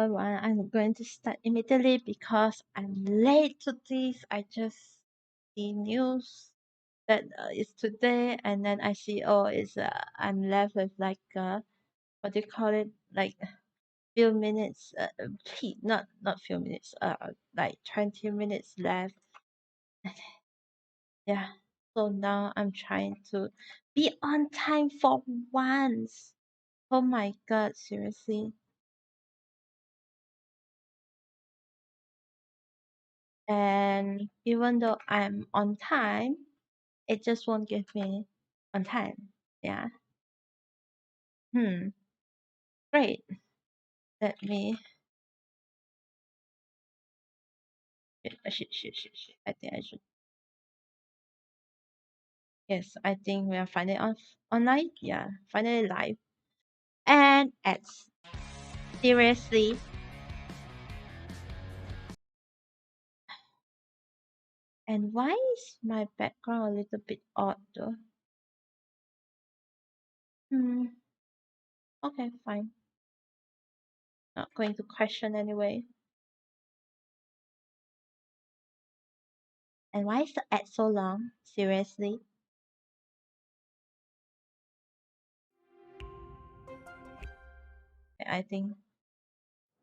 everyone. I'm going to start immediately because I'm late to this. I just see news that it's today, and then I see it's I'm left with like what do you call it? Like few minutes. Not few minutes. Like 20 minutes left. Yeah. So now I'm trying to be on time for once. Oh my god, seriously. And even though I'm on time, it just won't give me on time. Yeah. Hmm. Great. Let me. Shit. I think I should. Yes, I think we are finally online. Yeah, finally live. And ads. Seriously. And why is my background a little bit odd though? Hmm. Okay, fine. Not going to question anyway. And why is the ad so long? Seriously. I think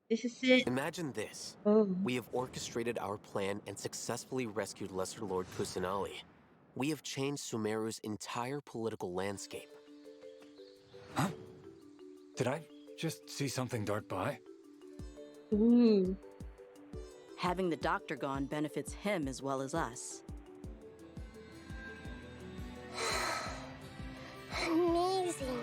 this is it. Imagine this. Oh. We have orchestrated our plan and successfully rescued Lesser Lord Kusanali. We have changed Sumeru's entire political landscape. Huh? Did I just see something dart by? Ooh. Having the doctor gone benefits him as well as us. Amazing.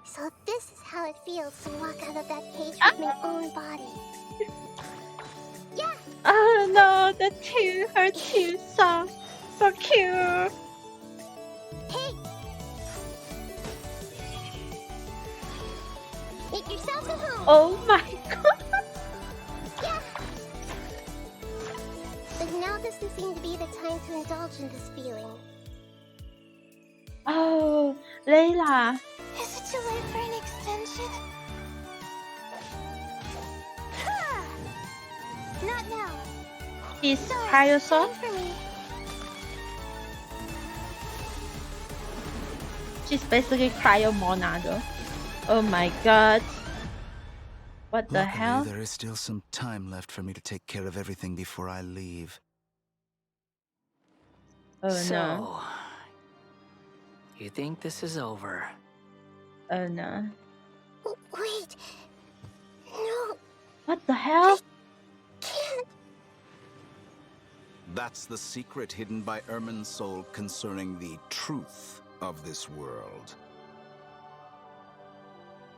So this is how it feels to walk out of that cage with my own body. Yeah! Oh no, her tears are so cute. Hey! Make yourself at home! Oh my god. Yeah! But now doesn't seem to be the time to indulge in this feeling. Oh, Layla. Is it too late for an extension? Ha! Not now. Is So, Cryosoft? for me. She's basically Cryo Monado. Oh my god. What the Luckily, hell? there is still some time left for me to take care of everything before I leave. Oh So, no. you think this is over? Oh no. Wait. No, What the hell? can't. That's the secret hidden by Irminsul concerning the truth of this world.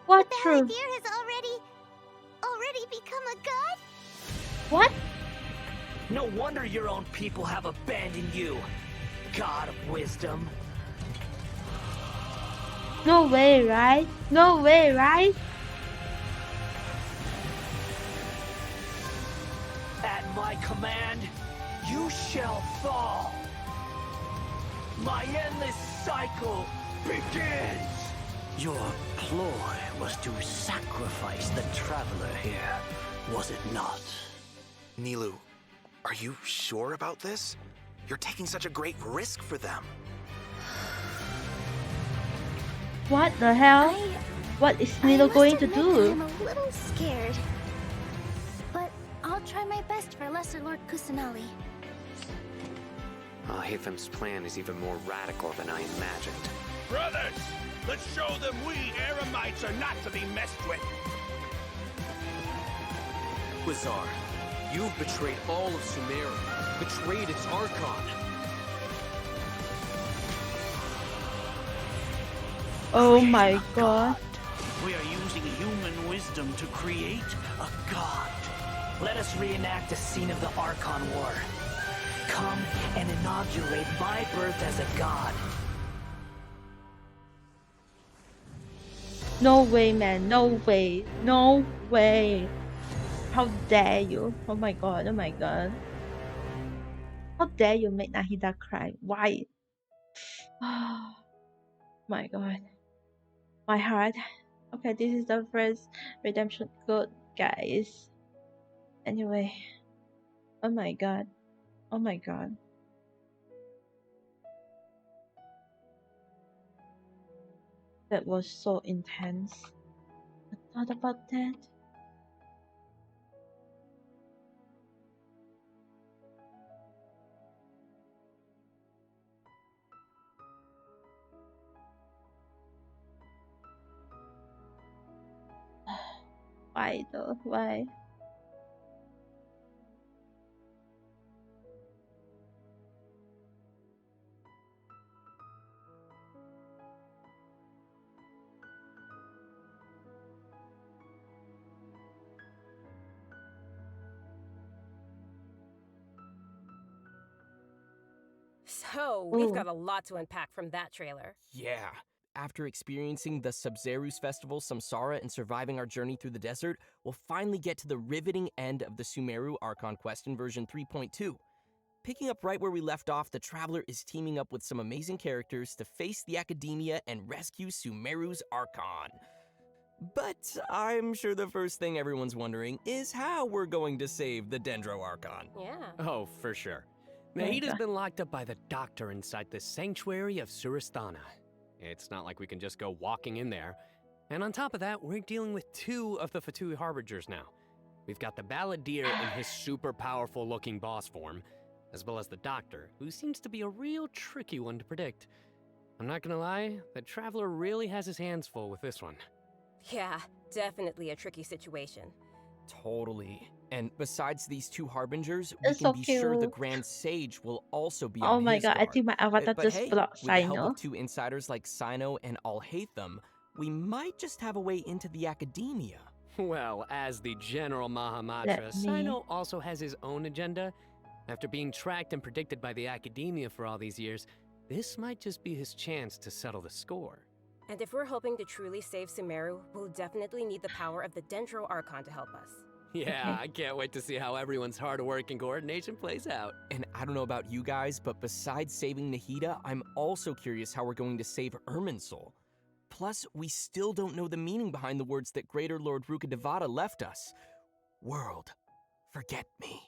What The truth? Haldir has already become a god? What? No wonder your own people have abandoned you, God of Wisdom. No way, right? No way, right? At my command, you shall fall. My endless cycle begins. Your ploy was to sacrifice the traveler here, was it not? Nilou, are you sure about this? You're taking such a great risk for them. What the hell? What is Nilo going to do? I'm a little scared. But I'll try my best for Lesser Lord Kusanali. Hatham's plan is even more radical than I imagined. Brothers, let's show them we Eremites are not to be messed with. Quasar, you've betrayed all of Sumeru, betrayed its Archon. Oh my god. We are using human wisdom to create a god. Let us reenact the scene of the Archon War. Come and inaugurate my birth as a god. No way, man. No way. No way. How dare you? Oh my god. Oh my god. How dare you make Nahida cry? Why? Oh my god. My heart. Okay, this is the first redemption code, guys. Anyway, oh my god, oh my god. That was so intense. I thought about that. Why though? Why? So, we've Ooh. got a lot to unpack from that trailer. Yeah. After experiencing the Sub-Zerus Festival, Samsara, and surviving our journey through the desert, we'll finally get to the riveting end of the Sumeru Archon quest in version 3.2. Picking up right where we left off, the Traveler is teaming up with some amazing characters to face the Academia and rescue Sumeru's Archon. But I'm sure the first thing everyone's wondering is how we're going to save the Dendro Archon. Yeah. Oh, for sure. my Nahida's God. been locked up by the doctor inside the sanctuary of Surasthana. It's not like we can just go walking in there. And on top of that, we're dealing with 2 of the Fatui Harbingers now. We've got the Balladeer in his super powerful looking boss form, as well as the doctor, who seems to be a real tricky one to predict. I'm not gonna lie, the Traveler really has his hands full with this one. Yeah, definitely a tricky situation. Totally. And besides these 2 Harbingers, we It's can so be sure the cute. Grand Sage will also be Oh on my his god, I guard. think my avatar But just hey, blocked with the help Sino. of 2 insiders like Sino and Alhaitham, we might just have a way into the Academia. Well, as the General Mahamatra, Let me- Sino also has his own agenda. After being tracked and predicted by the Academia for all these years, this might just be his chance to settle the score. And if we're hoping to truly save Sumeru, we'll definitely need the power of the Dendro Archon to help us. Yeah, I can't wait to see how everyone's hard work and coordination plays out. And I don't know about you guys, but besides saving Nahida, I'm also curious how we're going to save Irminsul. Plus, we still don't know the meaning behind the words that Greater Lord Rukkhadevata left us. World, forget me.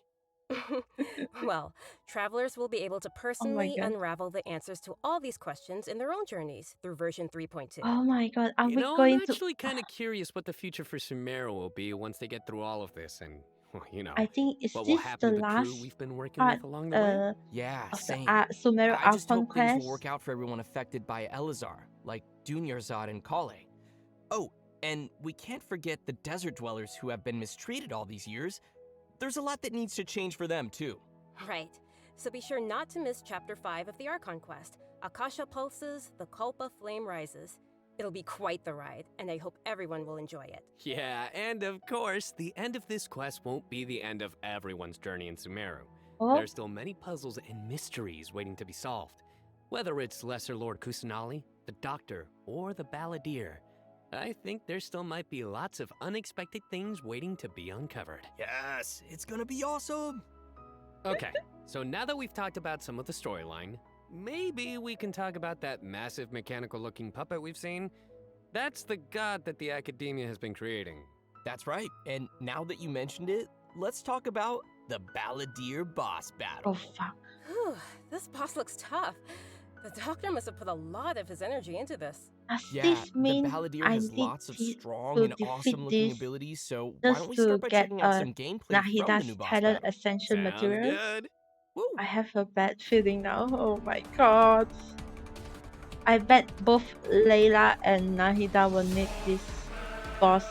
Well, travelers will be able to personally God. unravel the answers to all these questions in their own journeys through version 3.2. Oh my god, are You we know, going I'm to... actually kind of curious what the future for Sumeru will be once they get through all of this and, well, you know, I think is what will this happen the to the crew last we've been working part with along the way. Yeah, of the same. Sumeru I just Archon hope things quest? will work out for everyone affected by Elazar, like Dunyarzad and Kale. Oh, and we can't forget the desert dwellers who have been mistreated all these years. There's a lot that needs to change for them, too. Right. So be sure not to miss Chapter 5 of the Archon quest. Akasha pulses, the Kulpa flame rises. It'll be quite the ride, and I hope everyone will enjoy it. Yeah, and of course, the end of this quest won't be the end of everyone's journey in Sumeru. Oh, There's still many puzzles and mysteries waiting to be solved. Whether it's Lesser Lord Kusanali, the Doctor, or the Balladeer, I think there still might be lots of unexpected things waiting to be uncovered. Yes, it's gonna be awesome. Okay, so now that we've talked about some of the storyline, maybe we can talk about that massive mechanical-looking puppet we've seen. That's the god that the Academia has been creating. That's right. And now that you mentioned it, let's talk about the Balladeer boss battle. oh fuck. Whew, this boss looks tough. The Doctor must have put a lot of his energy into this. Does Yeah, this the mean Balladeer I has need lots of to strong and defeat awesome-looking this abilities, so why just don't we to start by get checking out some gameplay from the Nahida's new boss talent battle? ascension Sounds materials? good. Woo! I have a bad feeling now. Oh my god. I bet both Layla and Nahida will need this boss,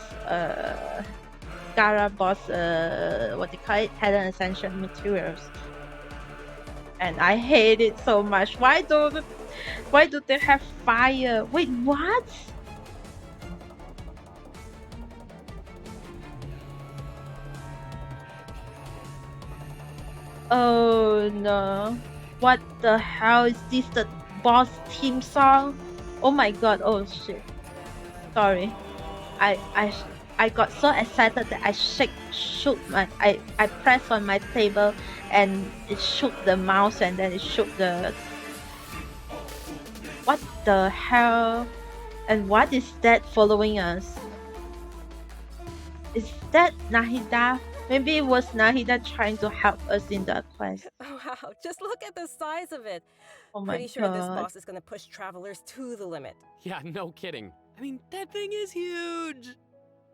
Gara boss, what do you call it? Talent ascension materials. And I hate it so much. Why do they have fire? Wait, what? Oh no. What the hell is this, the boss theme song? Oh my god, oh shit. Sorry. I got so excited that I shook my I pressed on my table and it shook the mouse and then it shook the... What the hell? And what is that following us? Is that Nahida? Maybe it was Nahida trying to help us in the quest. Wow, just look at the size of it. Oh my Pretty sure this god. boss is gonna push travelers to the limit. Yeah, no kidding. I mean, that thing is huge.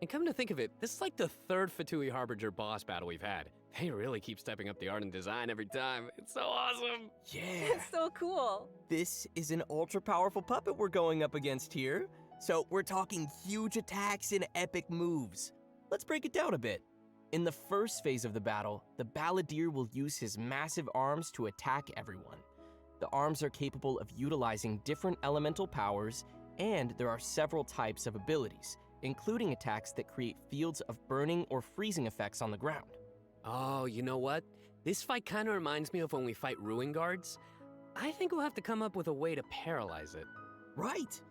And come to think of it, this is like the third Fatui Harbinger boss battle we've had. They really keep stepping up the art and design every time. It's so awesome. Yeah. It's so cool. This is an ultra powerful puppet we're going up against here. So we're talking huge attacks and epic moves. Let's break it down a bit. In the first phase of the battle, the Balladeer will use his massive arms to attack everyone. The arms are capable of utilizing different elemental powers, and there are several types of abilities, including attacks that create fields of burning or freezing effects on the ground. Oh, you know what? This fight kind of reminds me of when we fight Ruin Guards. I think we'll have to come up with a way to paralyze it. Right.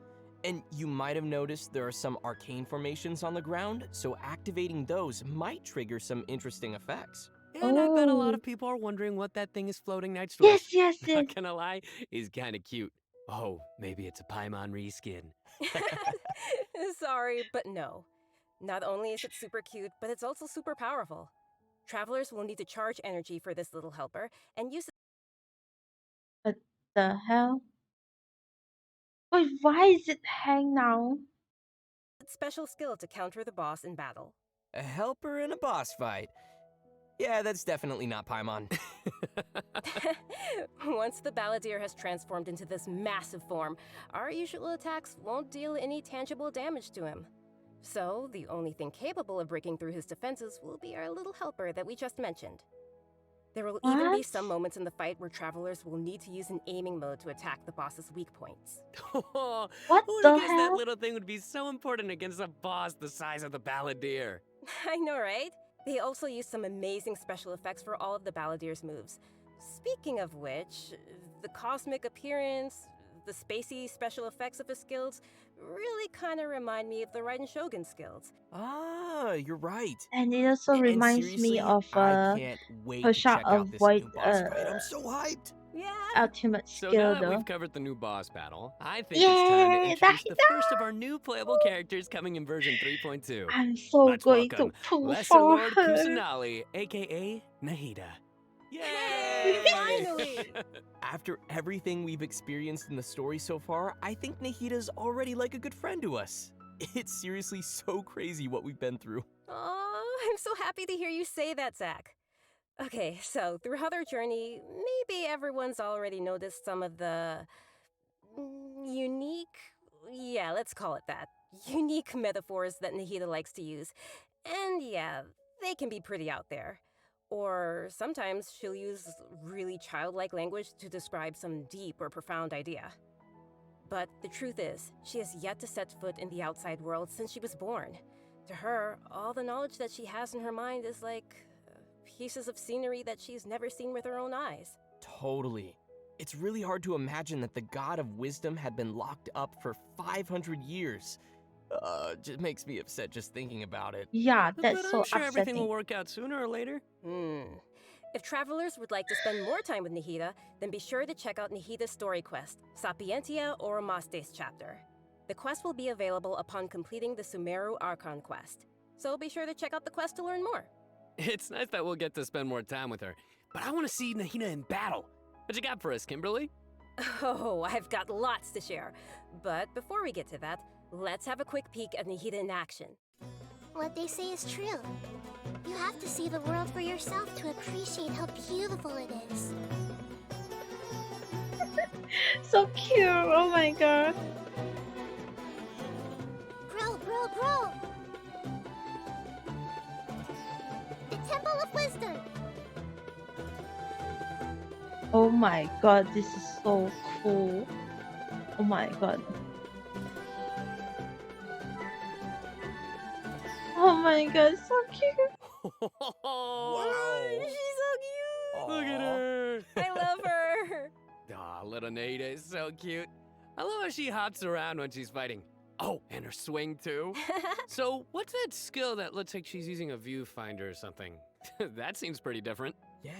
And you might have noticed there are some arcane formations on the ground, so activating those might trigger some interesting effects. And I bet a lot Oh. of people are wondering what that thing is floating next to Yes, us. yes, yes. Not gonna lie, he's kind of cute. Oh, maybe it's a Paimon reskin. Sorry, but no. Not only is it super cute, but it's also super powerful. Travelers will need to charge energy for this little helper and use What the hell? Wait, why is it hang now? its special skill to counter the boss in battle. A helper in a boss fight. Yeah, that's definitely not Paimon. Once the Balladeer has transformed into this massive form, our usual attacks won't deal any tangible damage to him. So, the only thing capable of breaking through his defenses will be our little helper that we just mentioned. There will even be What? some moments in the fight where travelers will need to use an aiming mode to attack the boss's weak points. Oh, What who would the have guessed that hell? little thing would be so important against a boss the size of the Balladeer? I know, right? They also use some amazing special effects for all of the Balladeer's moves. Speaking of which, the cosmic appearance, the spacey special effects of his skills really kind of remind me of the Raiden Shogun skills. Ah, you're right. And it also And reminds seriously, me of I can't wait to push out check out this avoid new boss fight. I'm so hyped. Yeah. ultimate So skill now that though. we've covered the new boss battle, I think it's time to Yay, introduce the Nahida! first of our new playable characters coming in version 3.2. I'm so Let's going to welcome pull Lesser for Lord her. Kusanali, aka Nahida. Yay! Finally! After everything we've experienced in the story so far, I think Nahida's already like a good friend to us. It's seriously so crazy what we've been through. Oh, I'm so happy to hear you say that, Zach. Okay, so throughout our journey, maybe everyone's already noticed some of the unique, yeah, let's call it that, unique metaphors that Nahida likes to use. And yeah, they can be pretty out there. Or sometimes she'll use really childlike language to describe some deep or profound idea. But the truth is, she has yet to set foot in the outside world since she was born. To her, all the knowledge that she has in her mind is like pieces of scenery that she's never seen with her own eyes. Totally. It's really hard to imagine that the God of Wisdom had been locked up for 500 years. Just makes me upset just thinking about it. Yeah, But that's I'm so sure everything upsetting. will work out sooner or later. If travelers would like to spend more time with Nahida, then be sure to check out Nahida's story quest, Sapientia Oromastes chapter. The quest will be available upon completing the Sumeru Archon quest, so be sure to check out the quest to learn more. It's nice that we'll get to spend more time with her, but I want to see Nahida in battle. What you got for us, Kimberly? Oh, I've got lots to share. But before we get to that, let's have a quick peek at Nahida in action. What they say is true. You have to see the world for yourself to appreciate how beautiful it is. So cute. Oh my god. Bro! The Temple of Wisdom! Oh my god, this is so cool. Oh my god. Oh my god, so cute. Wow. She's so cute! Look at her. I love her! Aw, little Nahida is so cute. I love how she hops around when she's fighting. Oh, and her swing too. So, what's that skill that looks like she's using a viewfinder or something? That seems pretty different. Yeah.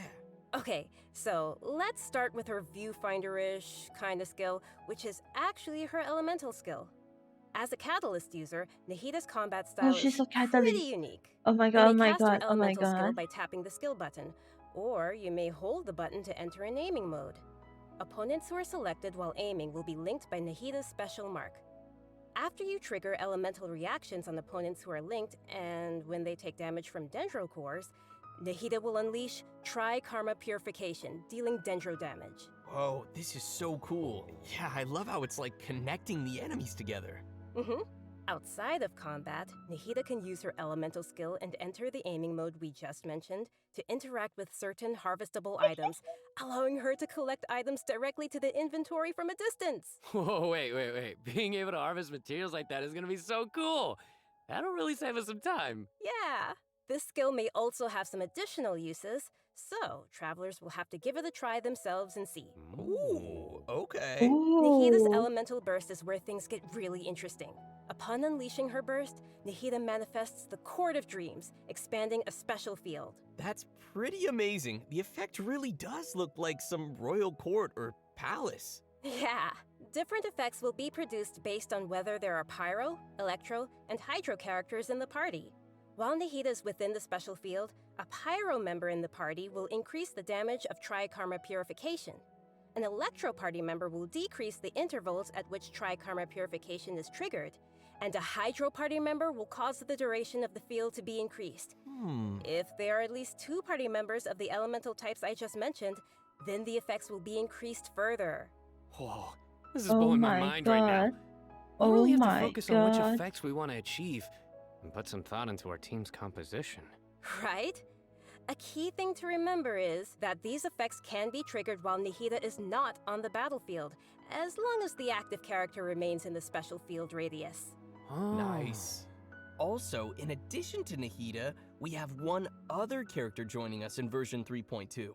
Okay, so let's start with her viewfinder-ish kind of skill, which is actually her elemental skill. As a catalyst user, Nahida's combat Oh, style she's is a pretty catalyst. unique. Oh my You god, may oh my cast your god, oh my elemental skill god. by tapping the skill button, or you may hold the button to enter an aiming mode. Opponents who are selected while aiming will be linked by Nahida's special mark. After you trigger elemental reactions on opponents who are linked, and when they take damage from Dendro cores, Nahida will unleash Tri-Karma Purification, dealing Dendro damage. Whoa, this is so cool. Yeah, I love how it's like connecting the enemies together. Outside of combat, Nahida can use her elemental skill and enter the aiming mode we just mentioned to interact with certain harvestable items, allowing her to collect items directly to the inventory from a distance. Whoa, wait. Being able to harvest materials like that is gonna be so cool. That'll really save us some time. Yeah, this skill may also have some additional uses, so travelers will have to give it a try themselves and see. Ooh, okay. Nahida's Ooh. elemental burst is where things get really interesting. Upon unleashing her burst, Nahida manifests the Court of Dreams, expanding a special field. That's pretty amazing. The effect really does look like some royal court or palace. Yeah, different effects will be produced based on whether there are Pyro, Electro, and Hydro characters in the party. While Nahida is within the special field, a Pyro member in the party will increase the damage of Tri-Karma Purification. An Electro party member will decrease the intervals at which Tri-Karma Purification is triggered, and a Hydro party member will cause the duration of the field to be increased. If there are at least 2 party members of the elemental types I just mentioned, then the effects will be increased further. Whoa, this is Oh blowing my my mind right now. god. We'll Oh really have to my focus on which god. effects we want to achieve and put some thought into our team's composition. Right? A key thing to remember is that these effects can be triggered while Nahida is not on the battlefield, as long as the active character remains in the special field radius. Nice. Also, in addition to Nahida, we have one other character joining us in version 3.2.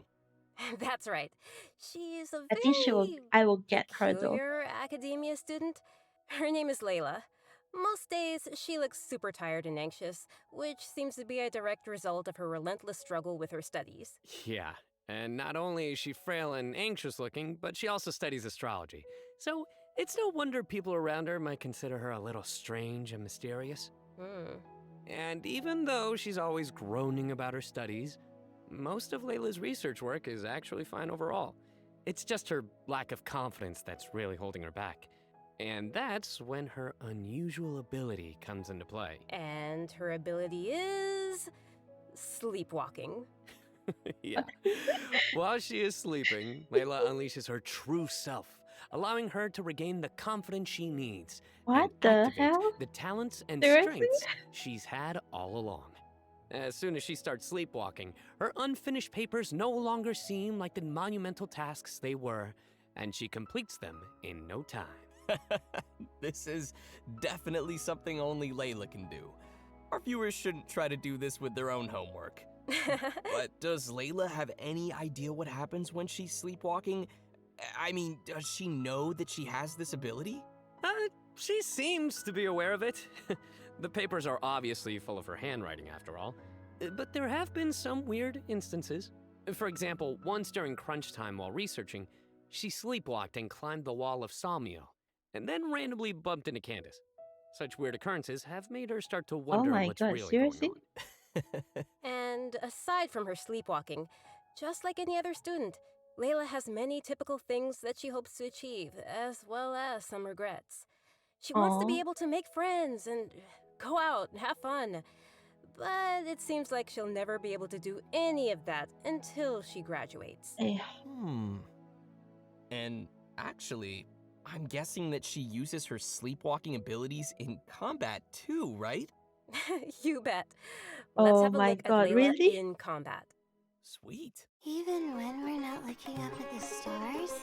That's right. She's a I think I will get her though. peculiar academia student. Her name is Layla. Most days, she looks super tired and anxious, which seems to be a direct result of her relentless struggle with her studies. Yeah, and not only is she frail and anxious looking, but she also studies astrology. So it's no wonder people around her might consider her a little strange and mysterious. And even though she's always groaning about her studies, most of Layla's research work is actually fine overall. It's just her lack of confidence that's really holding her back. And that's when her unusual ability comes into play. And her ability is sleepwalking. Yeah. While she is sleeping, Layla unleashes her true self, allowing her to regain the confidence she needs. What and the activate hell? the talents and Seriously? strengths she's had all along. As soon as she starts sleepwalking, her unfinished papers no longer seem like the monumental tasks they were, and she completes them in no time. This is definitely something only Layla can do. Our viewers shouldn't try to do this with their own homework. But does Layla have any idea what happens when she's sleepwalking? I mean, does she know that she has this ability? She seems to be aware of it. The papers are obviously full of her handwriting, after all. But there have been some weird instances. For example, once during crunch time while researching, she sleepwalked and climbed the wall of Salmio, and then randomly bumped into Candace. Such weird occurrences have made her start to wonder my what's god, really seriously? going on. And aside from her sleepwalking, just like any other student, Layla has many typical things that she hopes to achieve, as well as some regrets. She wants to Aw. be able to make friends and go out and have fun. But it seems like she'll never be able to do any of that until she graduates. And actually, I'm guessing that she uses her sleepwalking abilities in combat too, right? You bet. Let's Oh have a my look god, at Layla really? in combat. Sweet. Even when we're not looking up at the stars,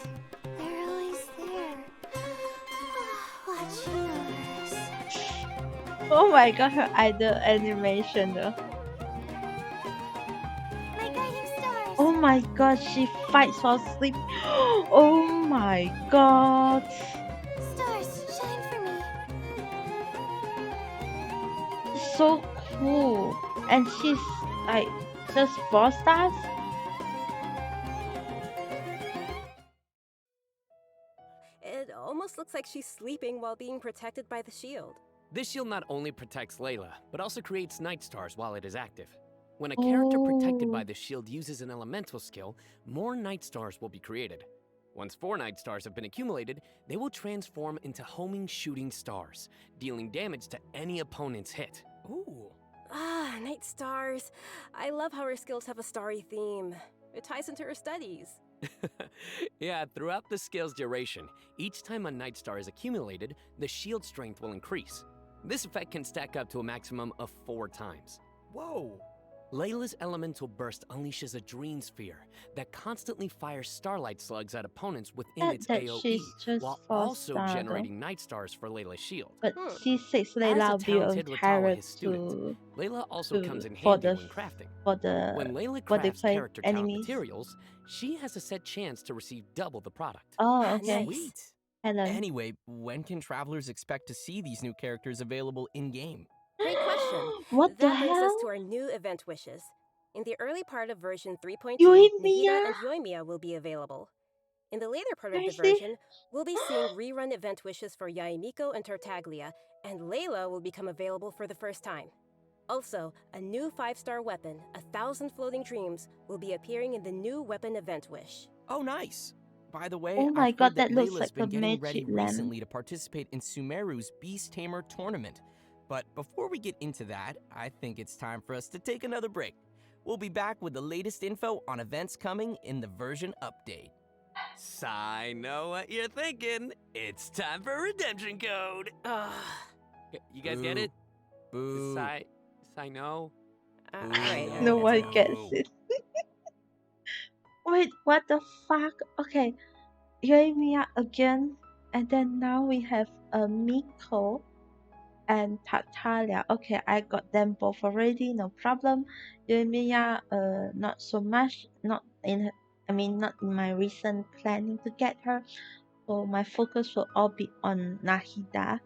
they're always there. Watching us. Oh my god, her idol animation though. My guiding stars. Oh my god, she fights while sleep. Oh my god. Stars, shine for me. So cool. And she's like just 4 stars? It almost looks looks like she's sleeping while being protected by the shield. This shield not only protects Layla, but also creates Night Stars while it is active. When a character protected by the shield uses an elemental skill, more Night Stars will be created. Once 4 Night Stars have been accumulated, they will transform into homing shooting stars, dealing damage to any opponent's hit. Ooh. Ah, Night Stars. I love how her skills have a starry theme. It ties into her studies. Yeah, throughout the skill's duration, each time a Night Star is accumulated, the shield strength will increase. This effect can stack up to a maximum of 4 times. Whoa. Layla's elemental burst unleashes a dream sphere that constantly fires starlight slugs at opponents within its that AoE, she's just while 4 also star, though. generating Night Stars for Layla's shield. But C6 Layla will be a talented Ratawa carrot his student, to Layla also comes in for handy the when crafting. for the When Layla what they crafts play character count enemies. materials, she has a set chance to receive double the product. Oh, okay. Sweet. Hello. Anyway, when can travelers expect to see these new characters available in-game? Great question. What the That brings us hell? to our new event wishes. In the early part of version 3.2, Yoimiya? Nahida and Yoimiya will be available. In the later part of the Seriously? version, we'll be seeing rerun event wishes for Yaimiko and Tartaglia, and Layla will become available for the first time. Also, a new 5-star weapon, 1,000 Floating Dreams, will be appearing in the new weapon event wish. Oh, nice. By the way, Oh my I've god, heard that looks Layla's like been a getting ready magic lamp. recently to participate in Sumeru's Beast Tamer tournament. But before we get into that, I think it's time for us to take another break. We'll be back with the latest info on events coming in the version update. I know what you're thinking. It's time for redemption code. Ugh. You guys get it? Boo. I know. Right. No one No. gets it. Wait, what the fuck? Okay, Yoimiya again, and then now we have Miko and Tartaglia. Okay, I got them both already, no problem. Yoimiya, not so much. Not in my recent planning to get her. So my focus will all be on Nahida,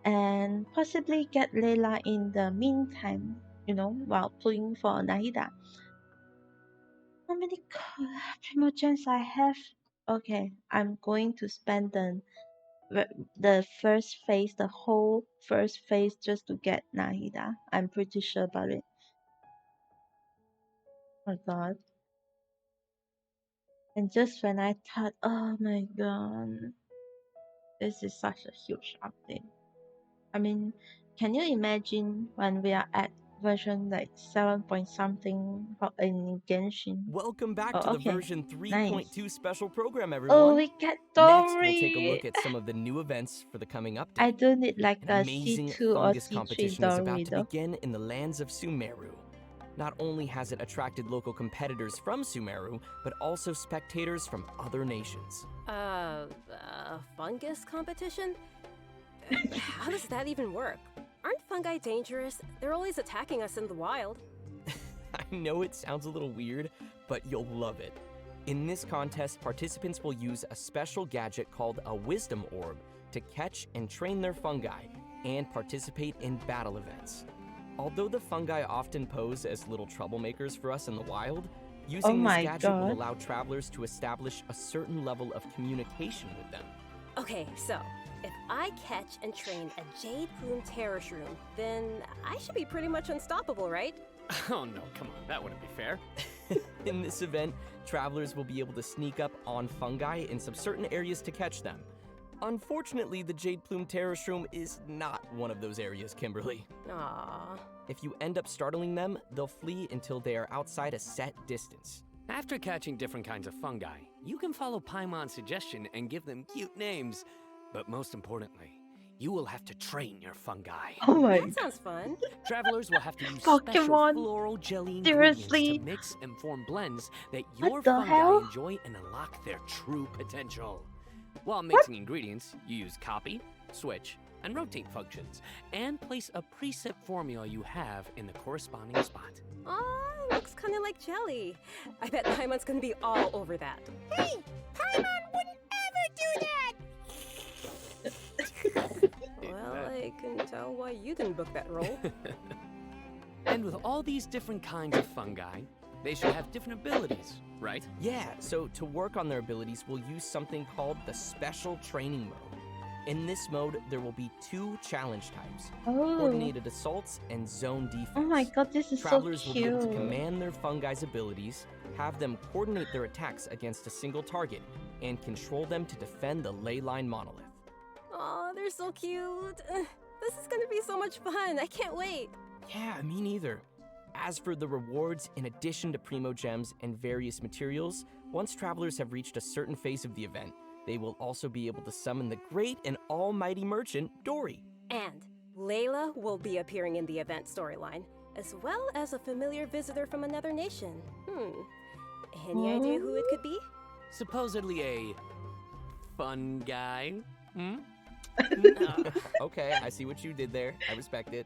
and possibly get Layla in the meantime. While pulling for Nahida. How many Primogems I have? Okay, I'm going to spend the first phase, the whole first phase, just to get Nahida. I'm pretty sure about it. Oh my god. And just when I thought, oh my god, this is such a huge update. I mean, can you imagine when we are at version like 7 point something in Genshin? Welcome back to the version 3.2 special program, everyone. Oh, we get Next, Dory. we'll take a look at some of the new events for the coming update. I do need like An a amazing C2 or fungus C3 competition is Dory about to though. begin in the lands of Sumeru. Not only has it attracted local competitors from Sumeru, but also spectators from other nations. Fungus competition? How does that even work? Aren't fungi dangerous? They're always attacking us in the wild. I know it sounds a little weird, but you'll love it. In this contest, participants will use a special gadget called a Wisdom Orb to catch and train their fungi and participate in battle events. Although the fungi often pose as little troublemakers for us in the wild, using this gadget will allow travelers to establish a certain level of communication with them. Okay, so if I catch and train a Jade Plume Terror Shroom, then I should be pretty much unstoppable, right? Oh no, come on, that wouldn't be fair. In this event, travelers will be able to sneak up on fungi in some certain areas to catch them. Unfortunately, the Jade Plume Terror Shroom is not one of those areas, Kimberly. Aww. If you end up startling them, they'll flee until they are outside a set distance. After catching different kinds of fungi, you can follow Paimon's suggestion and give them cute names. But most importantly, you will have to train your fungi. Oh my That sounds fun. Travelers will have to use special Pokemon? floral jelly Seriously? ingredients to mix and form blends that What your the fungi hell? enjoy and unlock their true potential. While mixing ingredients, you use copy, switch, and rotate functions, and place a preset formula you have in the corresponding spot. Oh, looks kind of like jelly. I bet Paimon's gonna be all over that. Hey! Paimon wouldn't ever do that! Well, I can tell why you didn't book that role. And with all these different kinds of fungi, they should have different abilities, right? Yeah, so to work on their abilities, we'll use something called the Special Training Mode. In this mode, there will be 2 challenge types, Oh. coordinated assaults and zone defense. Oh my god, this is so Travelers will be able to cute. command their fungi's abilities, have them coordinate their attacks against a single target, and control them to defend the ley line monolith. Aw, they're so cute. This is gonna be so much fun. I can't wait. Yeah, me neither. As for the rewards, in addition to Primo Gems and various materials, once travelers have reached a certain phase of the event, they will also be able to summon the great and almighty merchant, Dory. And Layla will be appearing in the event storyline, as well as a familiar visitor from another nation. Any idea who it could be? Supposedly a fun guy. Okay, I see what you did there. I respect it.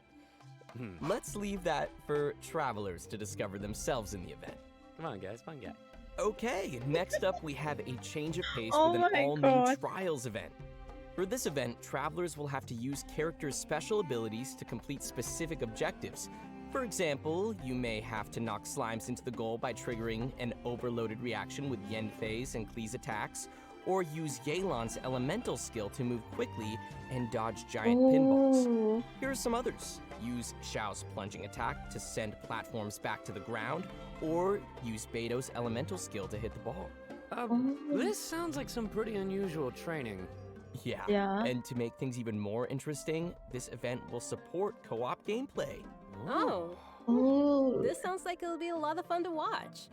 Let's leave that for travelers to discover themselves in the event. Come on, guys, fun guy. Okay, next up we have a change of pace Oh with my an all-new God. Trials event. For this event, travelers will have to use characters' special abilities to complete specific objectives. For example, you may have to knock slimes into the goal by triggering an overloaded reaction with Yenfei's and Klee's attacks, or use Yelan's elemental skill to move quickly and dodge giant pinballs. Ooh. Here are some others. Use Xiao's plunging attack to send platforms back to the ground, or use Beto's elemental skill to hit the ball. This sounds like some pretty unusual training. Yeah. And to make things even more interesting, this event will support co-op gameplay. Oh. Ooh. This sounds like it'll be a lot of fun to watch.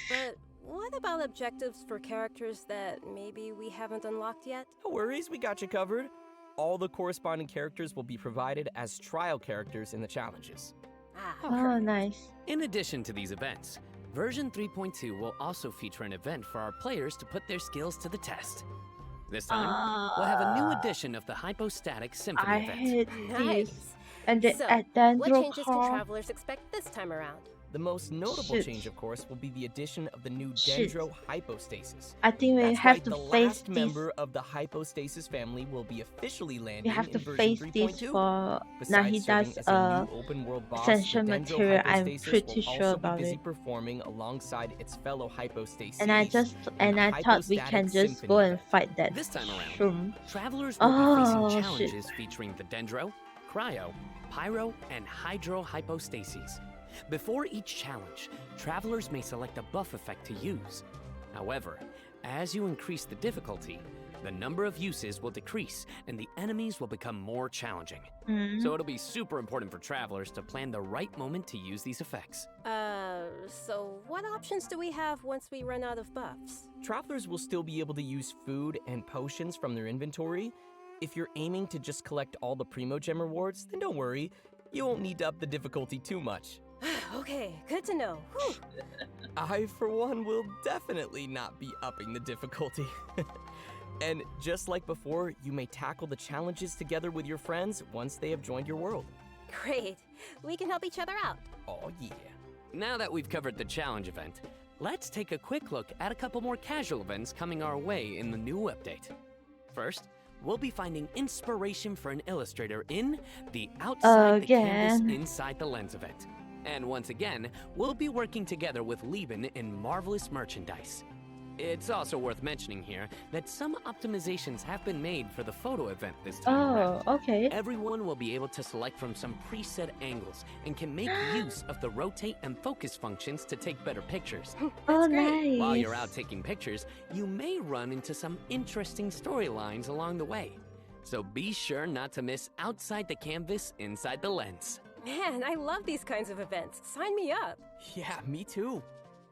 But what about objectives for characters that maybe we haven't unlocked yet? No worries, we got you covered. All the corresponding characters will be provided as trial characters in the challenges. Oh, nice. In addition to these events, version 3.2 will also feature an event for our players to put their skills to the test. This time, we'll have a new edition of the Hypostatic Symphony I event. hate Nice. this. And the So, what Dendro changes can Car. travelers expect this time around? The most notable Shit. change, of course, will be the addition of the new Shit. Dendro Hypostasis. I think we That's have right, to the face last this. member of the Hypostasis family will be officially landing We have to in version face 3.2. this for Besides Nahida's serving as a new open-world boss, the essential Dendro material. I'm Hypostasis pretty will sure also about be busy it. performing alongside its fellow Hypostases. And I in the thought we can Hypostatic just go Symphony and fight that This time around, shroom. travelers will be Oh, facing shit. challenges featuring the Dendro, Cryo, Pyro, and Hydro Hypostases. Before each challenge, travelers may select a buff effect to use. However, as you increase the difficulty, the number of uses will decrease and the enemies will become more challenging. So it'll be super important for travelers to plan the right moment to use these effects. So what options do we have once we run out of buffs? Travelers will still be able to use food and potions from their inventory. If you're aiming to just collect all the Primo Gem rewards, then don't worry, you won't need to up the difficulty too much. Okay, good to know. Whew. I, for one, will definitely not be upping the difficulty. And just like before, you may tackle the challenges together with your friends once they have joined your world. Great. We can help each other out. Oh yeah. Now that we've covered the challenge event, let's take a quick look at a couple more casual events coming our way in the new update. First, we'll be finding inspiration for an illustrator in the Outside the Canvas Again. Inside the Lens event. And once again, we'll be working together with Lieben in Marvelous Merchandise. It's also worth mentioning here that some optimizations have been made for the photo event this time around. Oh, okay. Everyone will be able to select from some preset angles and can make use of the rotate and focus functions to take better pictures. Oh, great. nice. While you're out taking pictures, you may run into some interesting storylines along the way. So be sure not to miss Outside the Canvas, Inside the Lens. Man, I love these kinds of events. Sign me up. Yeah, me too.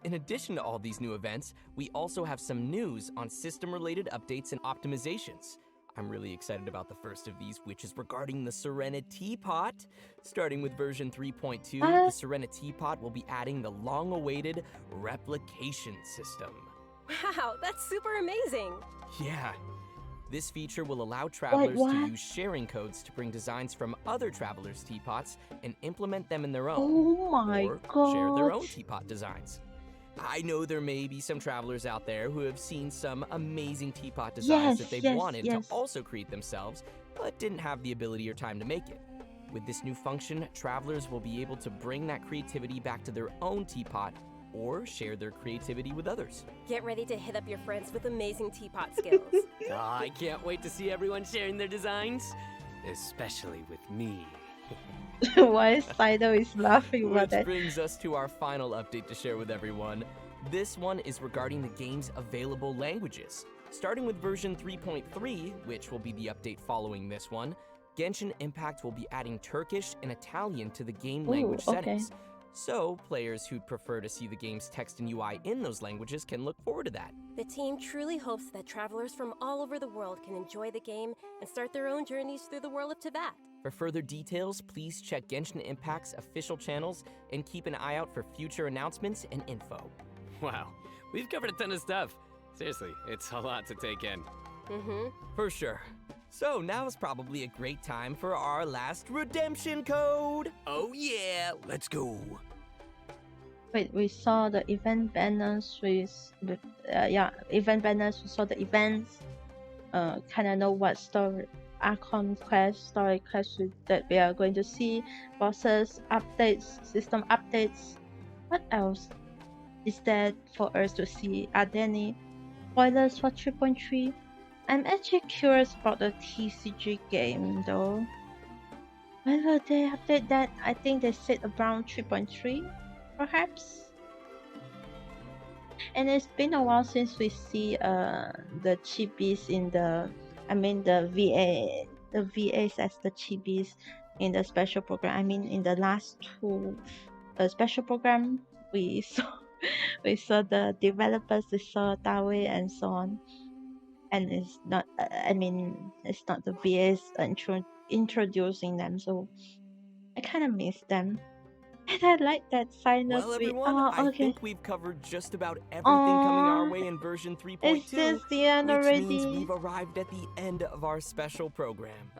In addition to all these new events, we also have some news on system-related updates and optimizations. I'm really excited about the first of these, which is regarding the Serena Teapot. Starting with version 3.2, the Serena Teapot will be adding the long-awaited replication system. Wow, that's super amazing. Yeah. This feature will allow travelers to what? use sharing codes to bring designs from other travelers' teapots and implement them in their own. Oh my or god. share their own teapot designs. I know there may be some travelers out there who have seen some amazing teapot designs that they've wanted to also create themselves, but didn't have the ability or time to make it. With this new function, travelers will be able to bring that creativity back to their own teapot or share their creativity with others. Get ready to hit up your friends with amazing teapot skills. I can't wait to see everyone sharing their designs, especially with me. Why Sido is laughing about Which that? brings us to our final update to share with everyone. This one is regarding the game's available languages. Starting with version 3.3, which will be the update following this one, Genshin Impact will be adding Turkish and Italian to the game language okay. settings. So, players who'd prefer to see the game's text and UI in those languages can look forward to that. The team truly hopes that travelers from all over the world can enjoy the game and start their own journeys through the world of Teyvat. For further details, please check Genshin Impact's official channels and keep an eye out for future announcements and info. Wow, we've covered a ton of stuff. Seriously, it's a lot to take in. For sure. So now is probably a great time for our last redemption code. Oh yeah, let's go. Wait, we saw the event banners event banners. We saw the events. Kind of know what story, Archon quest, story quest that we are going to see. Bosses, updates, system updates. What else is there for us to see? Are there any spoilers for 3.3? I'm actually curious about the TCG game though. When will they update that? I think they said around 3.3, perhaps. And it's been a while since we see the chibis in the VAs as the chibis in the special program. I mean in the last two special program we saw the developers, we saw Dawei and so on. And it's not it's not the VAs introducing them, so I kind of miss them. And I like that sign up. Well, everyone, I think we've covered just about everything coming our way in version 3.2. Is this the end which already? means we've arrived at the end of our special program.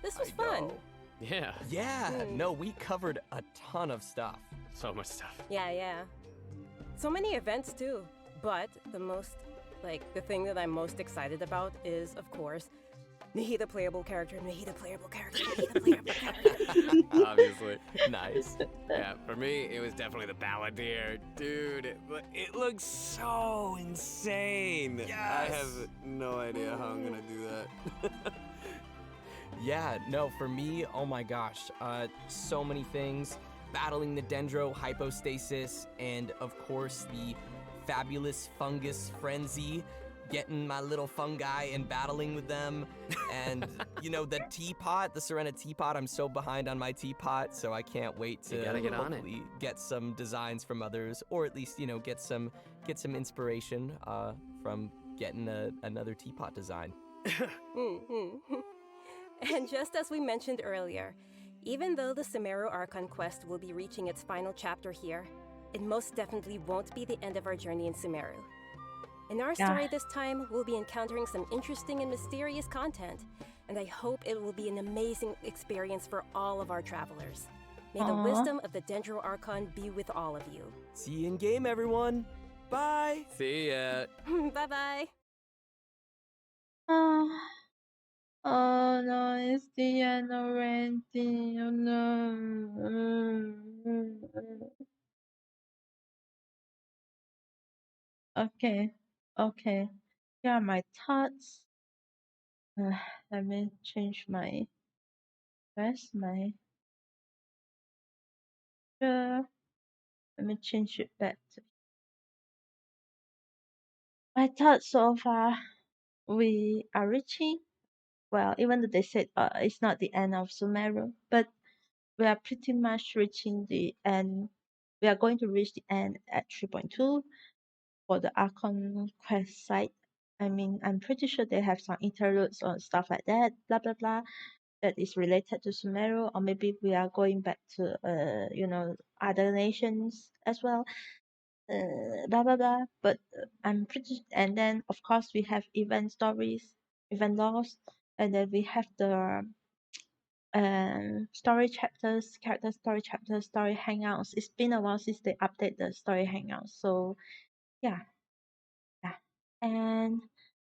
This was fun. Yeah. Yeah, no, we covered a ton of stuff. So much stuff. Yeah. So many events too. But the thing that I'm most excited about is, of course, Mihi the playable character, Mihi the playable character, Mihi the playable character. Obviously. Nice. Yeah, for me, it was definitely the Balladeer. Dude, it looks so insane. Yes! I have no idea how I'm gonna do that. Yeah, no, for me, oh my gosh, so many things. Battling the Dendro Hypostasis, and of course the fabulous Fungus Frenzy, getting my little fungi and battling with them. And, the teapot, the Serena teapot, I'm so behind on my teapot, so I can't wait to hopefully get some designs from others, or at least, get some inspiration from getting another teapot design. And just as we mentioned earlier, even though the Sumeru Archon quest will be reaching its final chapter here, it most definitely won't be the end of our journey in Sumeru. In our story this time, we'll be encountering some interesting and mysterious content, and I hope it will be an amazing experience for all of our travelers. May the wisdom of the Dendro Archon be with all of you. See you in game, everyone. Bye. See ya. Bye-bye. Oh no, it's the end already. Oh no. Okay. Here are my thoughts. Let me change my let me change it back to my thoughts so far. We are reaching, well, even though they said it's not the end of Sumeru, but we are pretty much reaching the end. We are going to reach the end at 3.2 for the Archon quest site. I mean, I'm pretty sure they have some interludes or stuff like that, blah blah blah, that is related to Sumeru, or maybe we are going back to other nations as well, blah blah blah. But I'm pretty, and then of course we have event stories, event logs, and then we have the story chapters, character story chapters, story hangouts. It's been a while since they update the story hangouts, so yeah. And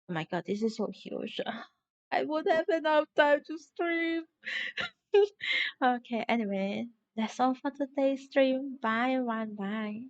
oh my god, this is so huge. I won't have enough time to stream. Okay, anyway, that's all for today's stream. Bye everyone, bye.